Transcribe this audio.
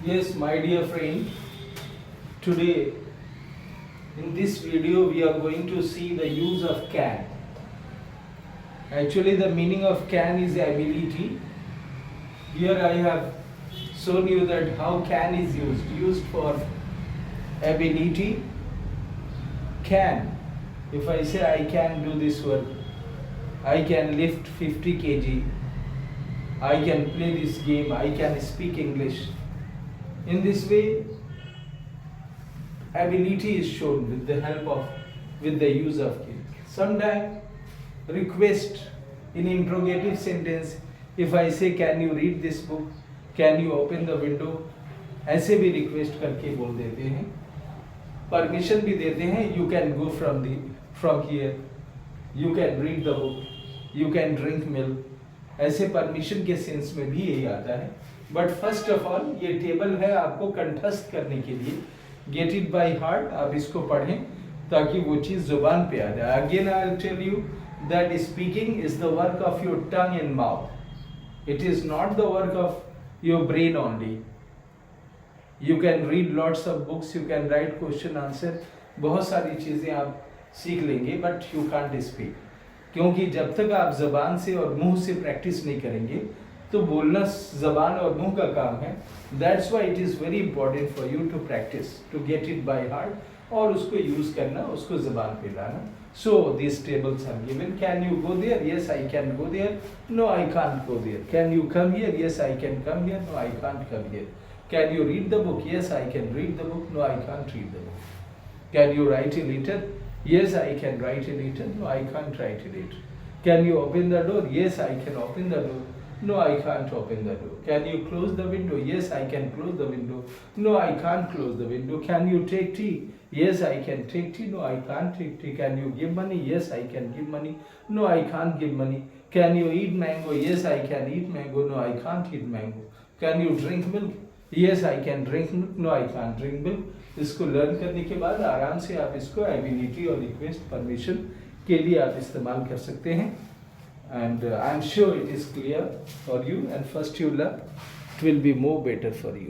Yes, my dear friend, today in this video we are going to see the use of can. Actually, the meaning of can is ability. Here I have shown you that how can is used for ability. Can. If I say I can do this work, I can lift 50 kg, I can play this game, I can speak English. In this way, ability is shown with the use of can. Sometimes request in interrogative sentence, if I say can you read this book, can you open the window, ऐसे भी request करके बोल देते हैं, permission भी देते हैं, you can go from here, you can read the book, you can drink milk, ऐसे परमिशन के सेंस में भी यही आता है. बट फर्स्ट ऑफ ऑल ये टेबल है आपको कंठस्थ करने के लिए, गेट इट बाय हार्ट, आप इसको पढ़ें ताकि वो चीज़ जुबान पे आ जाए. Again I will tell you that speaking is the work of your tongue and mouth, it is not the work of your brain only. You can read lots of books, you can write question answer, बहुत सारी चीज़ें आप सीख लेंगे, but you can't speak. क्योंकि जब तक आप जबान से और मुंह से प्रैक्टिस नहीं करेंगे तो बोलना जबान और मुंह का काम है. That's why it is very important for you to practise, to get it by heart और उसको यूज़ करना, उसको जबान पे लाना. So this tables are given. Can you go there? Yes I can go there. No I can't go there. Can you come here? Yes I can come here. No I can't come here. Can you read the book? Yes I can read the book. No I can't read the book. Can you write a letter? Yes, I can write a letter. No, I can't write a letter. Can you open the door? Yes, I can open the door. No, I can't open the door. Can you close the window? Yes, I can close the window. No, I can't close the window. Can you take tea? Yes, I can take tea. No, I can't take tea. Can you give money? Yes, I can give money. No, I can't give money. Can you eat mango? Yes, I can eat mango. No, I can't eat mango. Can you drink milk? Yes, I can drink milk. No, I can't drink milk. इसको learn करने के बाद आराम से आप इसको ability और request permission के लिए आप इस्तेमाल कर सकते हैं. And I am sure it is clear for you, and first you learn, it will be more better for you.